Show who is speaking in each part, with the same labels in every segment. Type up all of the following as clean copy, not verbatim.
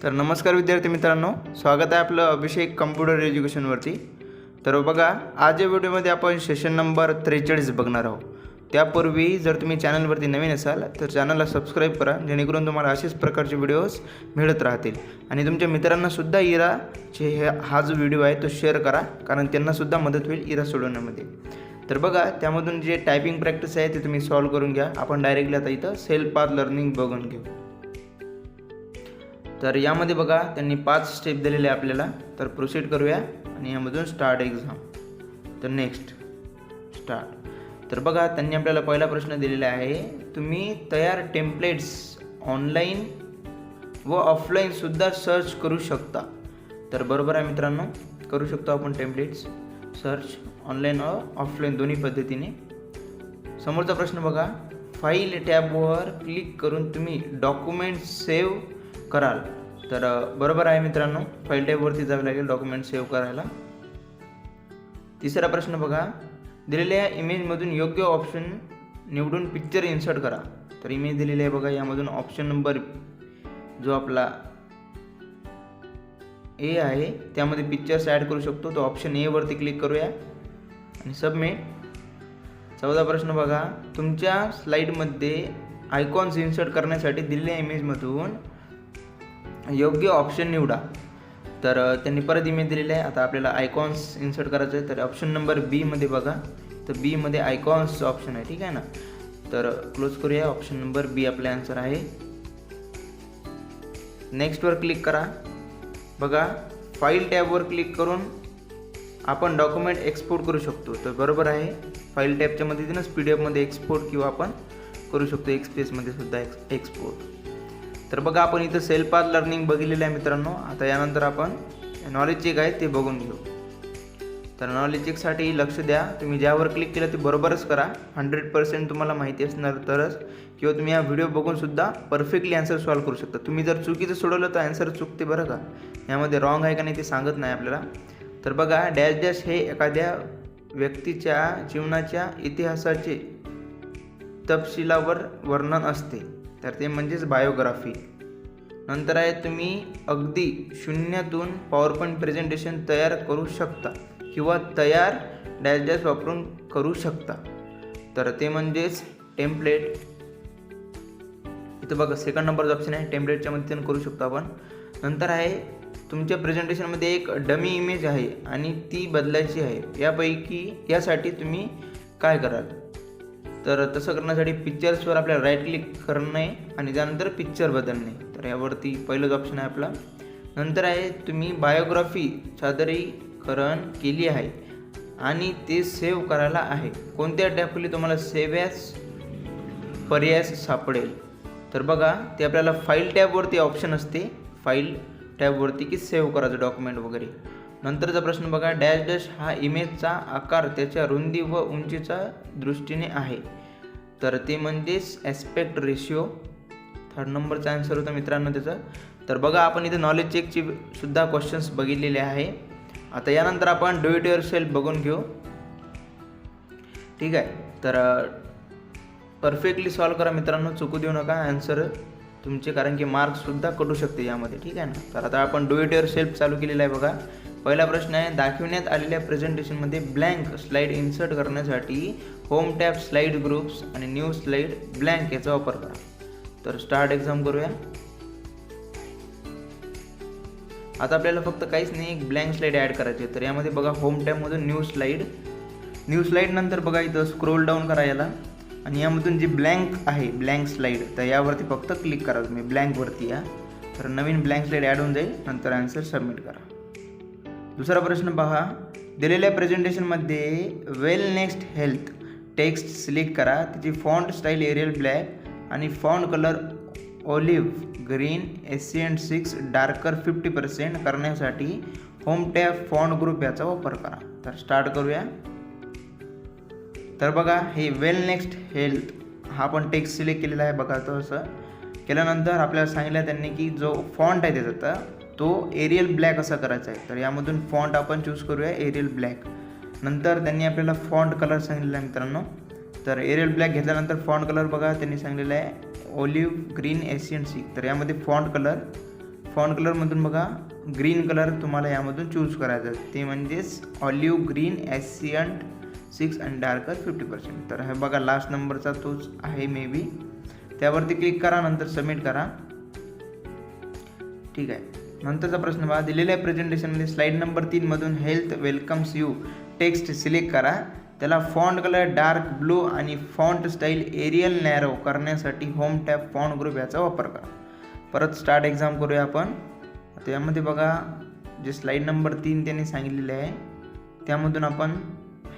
Speaker 1: तर नमस्कार विद्यार्थी मित्रांनो, स्वागत आहे आपलं अभिषेक कम्प्युटर एज्युकेशनवरती. तर बघा, आज या व्हिडिओमध्ये आपण सेशन नंबर 43 बघणार आहोत. त्यापूर्वी जर तुम्ही चॅनलवरती नवीन असाल तर चॅनलला सबस्क्राईब करा, जेणेकरून तुम्हाला अशाच प्रकारचे व्हिडिओज मिळत राहतील. आणि तुमच्या मित्रांनासुद्धा इराचे हा जो व्हिडिओ आहे तो शेअर करा, कारण त्यांनासुद्धा मदत होईल इरा सोडवण्यामध्ये. तर बघा, त्यामधून जे टायपिंग प्रॅक्टिस आहे ते तुम्ही सॉल्व करून घ्या. आपण डायरेक्टली आता इथं सेल्फ पाथ लर्निंग बघून घेऊ. तर यामध्ये बघा, त्यांनी 5 स्टेप दिलेले आहे आपल्याला. तर प्रोसीड करूया आणि यामधून स्टार्ट एक्झाम. तर नेक्स्ट स्टार्ट. तर बघा, त्यांनी आपल्याला पहिला प्रश्न दिलेला आहे, तुम्ही तयार टेम्पलेट्स ऑनलाईन व ऑफलाईनसुद्धा सर्च करू शकता. तर बरोबर आहे मित्रांनो, करू शकतो आपण टेम्पलेट्स सर्च ऑनलाईन व ऑफलाईन दोन्ही पद्धतीने. समोरचा प्रश्न बघा, फाईल टॅबवर क्लिक करून तुम्ही डॉक्युमेंट सेव्ह कराल. तर बरोबर आहे मित्रांनो, फाईल टॅबवरती जावे लागेल डॉक्युमेंट सेव्ह करायला. तिसरा प्रश्न बघा, दिलेल्या इमेजमधून योग्य ऑप्शन निवडून पिक्चर इन्सर्ट करा. तर इमेज दिलेली आहे बघा, यामधून ऑप्शन नंबर जो आपला ए आहे त्यामध्ये पिक्चर्स ॲड करू शकतो. तो ऑप्शन ए वरती क्लिक करूया आणि सबमिट. 14 प्रश्न बघा, तुमच्या स्लाईडमध्ये आयकॉन्स इन्सर्ट करण्यासाठी दिलेल्या इमेजमधून योग्य ऑप्शन निवडा. तर त्यांनी परत इमेज दिलेली आहे. आता आपल्याला आयकॉन्स इन्सर्ट करायचं आहे. तर ऑप्शन नंबर बी मध्ये बघा, तर बी मध्ये आयकॉन्सचं ऑप्शन आहे, ठीक आहे ना. तर क्लोज करूया. ऑप्शन नंबर बी आपले आन्सर आहे. नेक्स्टवर क्लिक करा. बघा, फाईल टॅबवर क्लिक करून आपण डॉक्युमेंट एक्सपोर्ट करू शकतो. तर बरोबर आहे, फाईल टॅबच्या मदतीनंच PDF मध्ये एक्सपोर्ट किंवा आपण करू शकतो, एक्सप्रेसमध्ये सुद्धा एक्सपोर्ट. तर बघा, आपण इथं सेल्फ पाथ लर्निंग बघितलेलं आहे मित्रांनो. आता यानंतर आपण नॉलेज चेक आहे ते बघून घेऊ. तर नॉलेज चेकसाठी लक्ष द्या. तुम्ही ज्यावर क्लिक केलं ते बरोबरच करा. 100% तुम्हाला माहिती असणार तरच, किंवा तुम्ही हा व्हिडिओ बघून सुद्धा परफेक्टली आन्सर सॉल्व करू शकता. तुम्ही जर चुकीचं सोडवलं तर आन्सर चुकते बरं का. यामध्ये रॉंग आहे का नाही ते सांगत नाही आपल्याला. तर बघा, डॅश डॅश हे एखाद्या व्यक्तीच्या जीवनाच्या इतिहासाचे तपशिलावर वर्णन असते. तर ते म्हणजेच बायोग्राफी. नंतर आहे, तुम्ही अगदी शून्यातून पॉवरपॉईंट प्रेझेंटेशन तयार करू शकता किंवा तयार डॅश डॅश वापरून करू शकता. तर ते म्हणजेच टेम्पलेट. इथं बघा, सेकंड नंबरचा ऑप्शन आहे, टेम्पलेटच्या मदतीने करू शकतो आपण. नंतर आहे, तुमच्या प्रेझेंटेशनमध्ये एक डमी इमेज आहे आणि ती बदलायची आहे. यासाठी तुम्ही काय कराल? तर तसं करण्यासाठी पिक्चर्सवर आपल्याला राईट क्लिक करणे आणि त्यानंतर पिक्चर बदलणे. तर यावरती पहिलंच ऑप्शन आहे आपला. नंतर आहे, तुम्ही बायोग्राफी सादरीकरण केली आहे आणि ते सेव्ह करायला आहे. कोणत्या टॅबखाली तुम्हाला सेव्ह ॲज पर्याय सापडेल? तर बघा, ते आपल्याला फाईल टॅबवरती ऑप्शन असते, फाईल टॅबवरती की सेव्ह करायचं डॉक्युमेंट वगैरे. नंतरचा प्रश्न बघा, डॅश डॅश हा इमेजचा आकार त्याच्या रुंदी व उंचीच्या दृष्टीने आहे. तर ते म्हणजेच ॲस्पेक्ट रेशिओ. थर्ड नंबरचा आन्सर होता मित्रांनो त्याचा. तर बघा, आपण इथे नॉलेज चेकची सुद्धा क्वेश्चन्स बघितलेले आहे. आता यानंतर आपण डू इट युअर सेल्फ बघून घेऊ, ठीक आहे. तर परफेक्टली सॉल्व करा मित्रांनो, चुकू देऊ नका आन्सर तुमचे, कारण की मार्क्ससुद्धा कटू शकते यामध्ये, ठीक आहे ना. तर आता आपण डू इट युअर सेल्फ चालू केलेला आहे बघा. पहिला प्रश्न आहे, दाखविण्यात आलेल्या प्रेझेंटेशनमध्ये ब्लँक स्लाईड इन्सर्ट करण्यासाठी होम टॅब, स्लाईड ग्रुप्स आणि न्यू स्लाईड ब्लँक याचा वापर करा. तर स्टार्ट एक्झाम करूया. आता आपल्याला फक्त काहीच नाही, एक ब्लँक स्लाईड ॲड करायची. तर यामध्ये बघा, होम टॅबमधून न्यू स्लाईड नंतर बघा इथं स्क्रोल डाऊन करा याला, आणि यामधून जी ब्लँक आहे, ब्लँक स्लाईड, तर यावरती फक्त क्लिक करा तुम्ही, ब्लँकवरती या. तर नवीन ब्लँक स्लाईड ॲड होऊन जाईल. नंतर आन्सर सबमिट करा. दुसरा प्रश्न पहा, दिलेल्या प्रेझेंटेशनमध्ये वेल नेक्स्ट हेल्थ टेक्स्ट सिलेक्ट करा. त्याची फॉन्ट स्टाईल एरियल ब्लॅक आणि font colour olive green SCN6 darker 50% करण्यासाठी होम टॅब फॉन्ट ग्रुप याचा वापर करा. तर स्टार्ट करूया. तर बघा, हे वेल नेक्स्ट हेल्थ हा आपण टेक्स्ट सिलेक्ट केलेला आहे बघा. तो असं केल्यानंतर आपल्याला सांगितलं त्यांनी की जो फॉन्ट आहे त्याचा तो एरियल ब्लॅक असा करायचा आहे. तर यामधून फॉन्ट आपण चूज करूया एरियल ब्लॅक. नंतर त्यांनी आपल्याला फॉन्ट कलर सांगितलेला आहे मित्रांनो. तर एरियल ब्लॅक घेतल्यानंतर फॉन्ट कलर बघा त्यांनी सांगितलेला आहे ऑलिव्ह ग्रीन SCN6. तर यामध्ये फॉन्ट कलर फॉन्ट कलरमधून बघा ग्रीन कलर तुम्हाला यामधून चूज करायचं आहे, ते म्हणजेच ऑलिव्ह ग्रीन, ॲसियंट 6 आणि डार्कर 50%. तर हे बघा लास्ट नंबरचा तोच आहे मे बी. त्यावरती क्लिक करा, नंतर सबमिट करा. ठीक आहे. नंतरचा प्रश्न बघा, दिलेल्या प्रेझेंटेशनमध्ये स्लाईड नंबर 3 मधून health welcomes you text select करा. त्याला फॉन्ट कलर डार्क ब्लू आणि फॉन्ट स्टाईल एरियल नॅरो करण्यासाठी होम टॅब फॉन्ट ग्रुप याचा वापर करा. परत स्टार्ट एक्झाम करूया आपण. त्यामध्ये बघा जे स्लाईड नंबर 3 त्यांनी सांगितलेले आहे त्यामधून आपण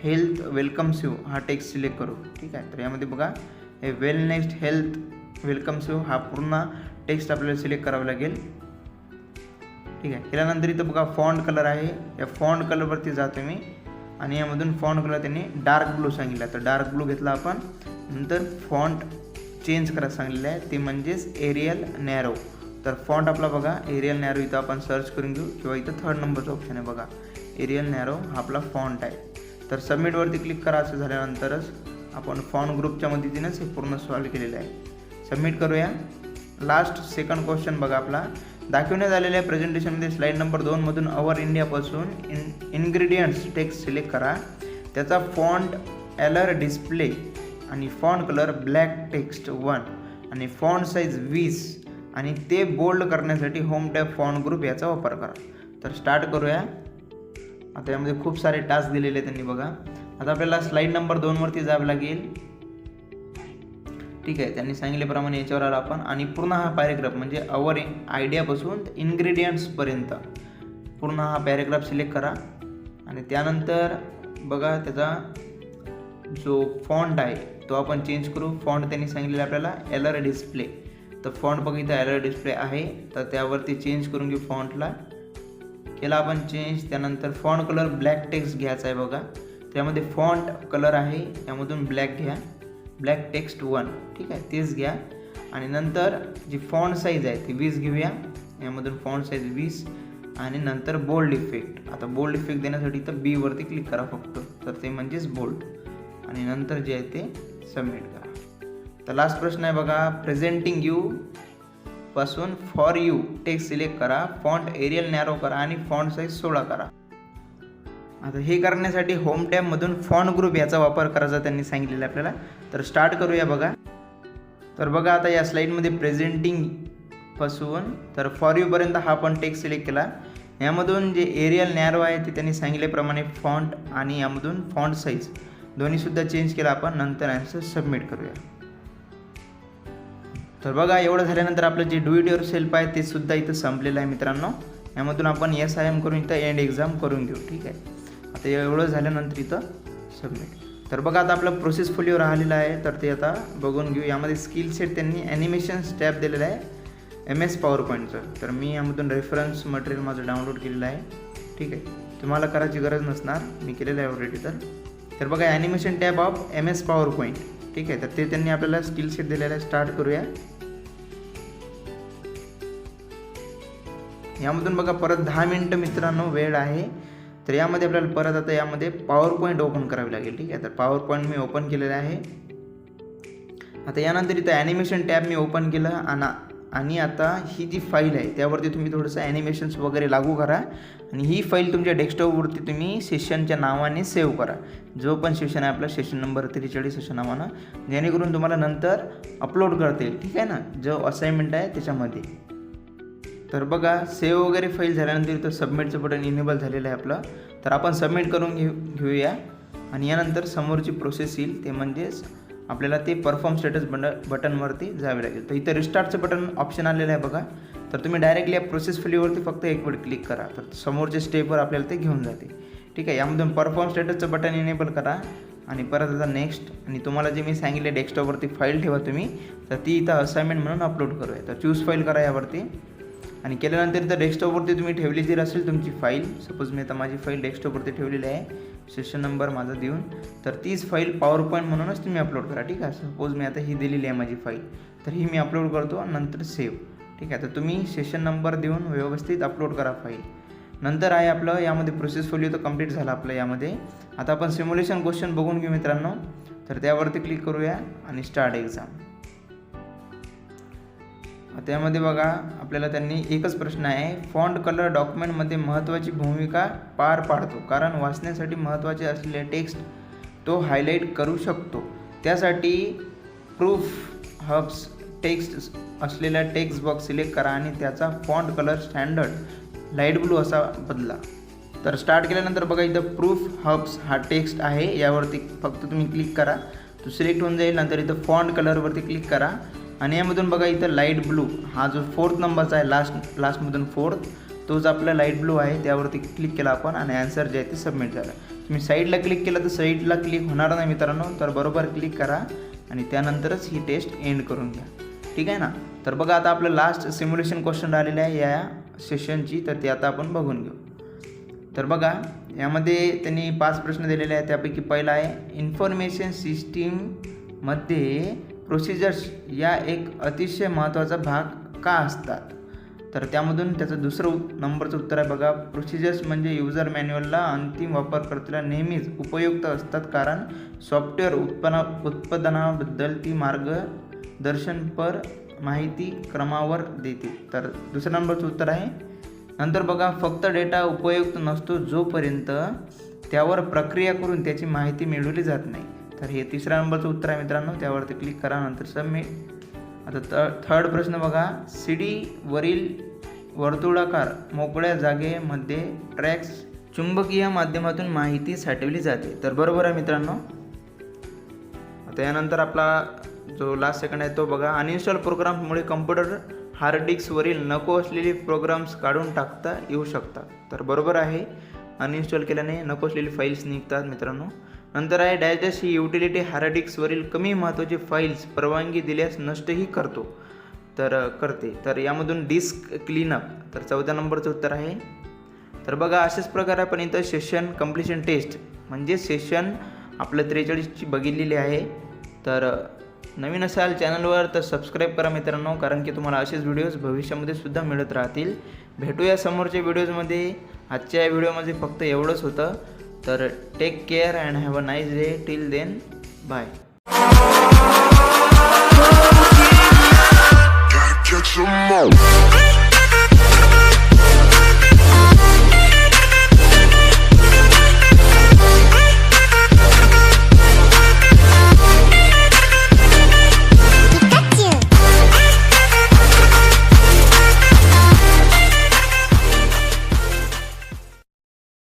Speaker 1: हेल्थ वेलकम्स यू हा टेक्स्ट सिलेक्ट करू. ठीक आहे. तर यामध्ये बघा हे वेल नेक्स्ट हेल्थ वेलकम्स यू हा पूर्ण टेक्स्ट आपल्याला सिलेक्ट करावा लागेल. ठीक आहे. केल्यानंतर इथं बघा फॉन्ट कलर आहे, या फॉन्ट कलरवरती जातो मी आणि यामधून फॉन्ट कलर त्यांनी डार्क ब्लू सांगितला, तर डार्क ब्लू घेतला आपण. नंतर फॉन्ट चेंज करायला सांगितलं आहे, ते म्हणजेच एरियल नॅरो. तर फॉन्ट आपला बघा एरियल नॅरो इथं आपण सर्च करून घेऊ, किंवा इथं 3rd नंबरचा ऑप्शन आहे बघा एरियल नॅरो हा आपला फॉन्ट आहे. तर सबमिटवरती क्लिक करा. असं झाल्यानंतरच आपण फॉन्ट ग्रुपच्या मदतीनेच हे पूर्ण सॉल्व केलेलं आहे. सबमिट करूया. लास्ट सेकंड क्वेश्चन बघा आपला, दाखवण्यात आलेल्या प्रेझेंटेशनमध्ये स्लाईड नंबर 2 मधून अवर इंडियापासून इन्ग्रेडियंट्स टेक्स्ट सिलेक्ट करा. त्याचा फॉन्ट एलर डिस्प्ले आणि फॉन्ट कलर ब्लॅक टेक्स्ट 1 आणि फॉन्ट साईज 20 आणि ते बोल्ड करण्यासाठी होम टॅब फॉन्ट ग्रुप याचा वापर करा. तर स्टार्ट करूया. आता यामध्ये खूप सारे टास्क दिलेले त्यांनी बघा. आता आपल्याला स्लाईड नंबर 2 वरती जावं लागेल. ठीक आहे. त्यांनी सांगितल्याप्रमाणे याच्यावर आला आपण आणि पूर्ण हा पॅरेग्राफ म्हणजे अवर आयडियापासून इन्ग्रेडियंट्सपर्यंत पूर्ण हा पॅरेग्राफ सिलेक्ट करा. आणि त्यानंतर बघा त्याचा जो फॉन्ट आहे तो आपण चेंज करू. फॉन्ट त्यांनी सांगितलेलं आपल्याला एलर डिस्प्ले, तर फॉन्ट बघा इथं एलर डिस्प्ले आहे, तर त्यावरती चेंज करून घेऊ. फॉन्टला केला आपण चेंज. त्यानंतर फॉन्ट कलर ब्लॅक टेक्स्ट घ्यायचा आहे बघा, त्यामध्ये फॉन्ट कलर आहे यामधून ब्लॅक घ्या, ब्लॅक टेक्स्ट 1. ठीक आहे, तेच घ्या. आणि नंतर जी फॉन्ट साईज आहे ती 20 घेऊया, यामधून फॉन्ट साईज 20. आणि नंतर बोल्ड इफेक्ट, आता बोल्ड इफेक्ट देण्यासाठी तर बी वरती क्लिक करा फक्त, तर ते म्हणजेच बोल्ड. आणि नंतर जे आहे ते सबमिट करा. तर लास्ट प्रश्न आहे बघा, प्रेझेंटिंग यू पासून फॉर यू टेक्स्ट सिलेक्ट करा, फॉन्ट एरियल नॅरो करा आणि फॉन्ट साईज 16 करा. आता हे करण्यासाठी होम टॅबमधून फॉन्ट ग्रुप याचा वापर करायचा त्यांनी सांगितलेलं आपल्याला. तर स्टार्ट करूया बघा. तर बघा आता या स्लाईडमध्ये प्रेझेंटिंग पासून तर फॉर यू पर्यंत हा आपण टेक्स्ट सिलेक्ट केला. यामधून जे एरियल नॅरो आहे ते त्यांनी सांगितल्याप्रमाणे फॉन्ट आणि यामधून फॉन्ट साईज दोन्हीसुद्धा चेंज केला आपण. नंतर आन्सर सबमिट करूया. तर बघा एवढं झाल्यानंतर आपलं जे डू इट युअर सेल्फ आहे ते सुद्धा इथं संपलेलं आहे मित्रांनो. यामधून आपण SIM करून इथं एंड एक्झाम करून घेऊ. ठीक आहे. आता एवढं झाल्यानंतर इथं सबमिट. तर बघा आता आपलं प्रोसेस फोलिओ राहिलेला आहे, तर ते आता बघून घेऊ. यामध्ये स्किल सेट त्यांनी ॲनिमेशन्स टॅब दिलेलं आहे MS PowerPointचं. तर मी यामधून रेफरन्स मटेरियल माझं डाउनलोड केलेलं आहे. ठीक आहे, तुम्हाला करायची गरज नसणार, मी केलेलं आहे ऑलरेडी. तर बघा animation tab of MS PowerPoint. ठीक आहे, तर ते त्यांनी आपल्याला स्किल सेट दिलेलं आहे. स्टार्ट करूया. यामधून बघा परत 10 मिनिटं मित्रांनो वेळ आहे. तर यामध्ये आपल्याला परत आता यामध्ये PowerPoint ओपन करावी लागेल. ठीक आहे, तर PowerPoint मी ओपन केलेलं आहे. आता यानंतर इथं ॲनिमेशन टॅब मी ओपन केलं आणि आता ही जी फाईल आहे त्यावरती तुम्ही थोडंसं ॲनिमेशन्स वगैरे लागू करा आणि ही फाईल तुमच्या डेस्कटॉपवरती तुम्ही सेशनच्या नावाने सेव्ह करा. जो पण सेशन आहे आपला सेशन नंबर 43 अशा नावानं, जेणेकरून तुम्हाला नंतर अपलोड करता येईल. ठीक आहे ना, जो असाइनमेंट आहे त्याच्यामध्ये. तर बघा सेव्ह वगैरे फाईल झाल्यानंतर इथं सबमिटचं बटन इनेबल झालेलं आहे आपलं. तर आपण सबमिट करून घेऊया आणि यानंतर समोरची प्रोसेस येईल, ते म्हणजेच आपल्याला ते परफॉर्म स्टेटस बटनवरती जावे लागेल. तर इथं रिस्टार्टचं बटन ऑप्शन आलेलं आहे बघा. तर तुम्ही डायरेक्टली या प्रोसेस फ्लीवरती फक्त एक वेळ क्लिक करा, तर समोरच्या स्टेपवर आपल्याला ते घेऊन जाते. ठीक आहे, यामधून परफॉर्म स्टेटसचं बटन इनेबल करा आणि परत आता नेक्स्ट. आणि तुम्हाला जे मी सांगितले डेस्कटॉपवरती फाईल ठेवा तुम्ही, तर ती इथं असाइनमेंट म्हणून अपलोड करूया. तर चूज फाईल करा यावरती आणि केल्यानंतर इथं डेस्कटॉपवरती तुम्ही ठेवली जर असेल तुमची फाईल, सपोज मी आता माझी फाईल डेस्कटॉपवरती ठेवलेली आहे सेशन नंबर माझा देऊन, तर तीच फाईल PowerPoint म्हणूनच तुम्ही अपलोड करा. ठीक आहे, सपोज मी आता ही दिलेली आहे माझी फाईल, तर ही मी अपलोड करतो नंतर सेव्ह. ठीक आहे, तर तुम्ही सेशन नंबर देऊन व्यवस्थित अपलोड करा फाईल. नंतर आहे आपलं यामध्ये प्रोसेस फोलिओ तर कंप्लीट झाला आपलं यामध्ये. आता आपण सिम्युलेशन क्वेश्चन बघून घेऊ मित्रांनो. तर त्यावरती क्लिक करूया आणि स्टार्ट एक्झाम. त्यामध्ये बघा आपल्याला त्यांनी एकच प्रश्न आहे, फॉन्ट कलर डॉक्युमेंटमध्ये महत्त्वाची भूमिका पार पाडतो कारण वाचण्यासाठी महत्त्वाचे असलेले टेक्स्ट तो हायलाईट करू शकतो. त्यासाठी प्रूफ हब्स टेक्स्ट असलेला टेक्स्ट बॉक्स सिलेक्ट करा आणि त्याचा font colour standard light blue असा बदला. तर स्टार्ट केल्यानंतर बघा इथं प्रूफ हब्स हा टेक्स्ट आहे, यावरती फक्त तुम्ही क्लिक करा, तो सिलेक्ट होऊन जाईल. नंतर इथं फॉन्ट कलरवरती क्लिक करा आणि यामधून बघा इथं लाईट ब्लू हा जो 4th नंबरचा आहे, लास्टमधून 4th तोच आपला लाईट ब्लू आहे, त्यावरती क्लिक केला आपण आणि आन्सर जे आहे ते सबमिट झालं. तुम्ही साईडला क्लिक केलं तर साईडला क्लिक होणार नाही मित्रांनो, तर बरोबर क्लिक करा आणि त्यानंतरच ही टेस्ट एंड करून घ्या. ठीक आहे ना. तर बघा आता आपलं लास्ट सिम्युलेशन क्वेश्चन राहिलेलं आहे या सेशनची, तर ते आता आपण बघून घेऊ. तर बघा यामध्ये त्यांनी 5 प्रश्न दिलेले आहेत. त्यापैकी पहिला आहे, इन्फॉर्मेशन सिस्टीममध्ये प्रोसिजर्स या एक अतिशय महत्त्वाचा भाग का असतात. तर त्यामधून त्याचं दुसरं नंबरचं उत्तर आहे बघा, प्रोसिजर्स म्हणजे युजर मॅन्युअलला अंतिम वापरकर्त्याला नेहमीच उपयुक्त असतात कारण सॉफ्टवेअर उत्पादनाबद्दल ती मार्गदर्शनपर माहिती क्रमावर देते. तर दुसऱ्या नंबरचं उत्तर आहे. नंतर बघा, फक्त डेटा उपयुक्त नसतो जोपर्यंत त्यावर प्रक्रिया करून त्याची माहिती मिळवली जात नाही. तर हे तिसऱ्या नंबरचं उत्तर आहे मित्रांनो, त्यावरती क्लिक करा, नंतर सबमिट. आता थर्ड प्रश्न बघा, CD वरील वर्तुळाकार मोकळ्या जागेमध्ये ट्रॅक्स चुंबकीय माध्यमातून माहिती साठवली जाते. तर बरोबर आहे मित्रांनो. आता यानंतर आपला जो लास्ट सेकंड आहे तो बघा, अनइन्स्टॉल प्रोग्राम्समुळे कम्प्युटर हार्ड डिस्कवरील नको असलेले प्रोग्राम्स काढून टाकता येऊ शकतात. तर बरोबर आहे, अनइन्स्टॉल केल्याने नको असलेली फाईल्स निघतात मित्रांनो. नंतर आहे, डॅश ही युटिलिटी हार्ड डिस्कवरील कमी महत्त्वाचे फाईल्स परवानगी दिल्यास नष्टही करते. तर यामधून डिस्क क्लीनअप, तर 14 नंबरचं उत्तर आहे. तर बघा अशाच प्रकारे आपण इथं सेशन कम्प्लिशन टेस्ट म्हणजे सेशन आपलं 43ची बघितलेली आहे. तर नवीन असाल चॅनलवर तर सबस्क्राईब करा मित्रांनो, कारण की तुम्हाला असेच व्हिडिओज भविष्यामध्ये सुद्धा मिळत राहतील. भेटूया समोरच्या व्हिडिओजमध्ये. आजच्या व्हिडिओमध्ये फक्त एवढंच होतं. तर take care and have a nice day. Till then, bye.
Speaker 2: Catch 'em all.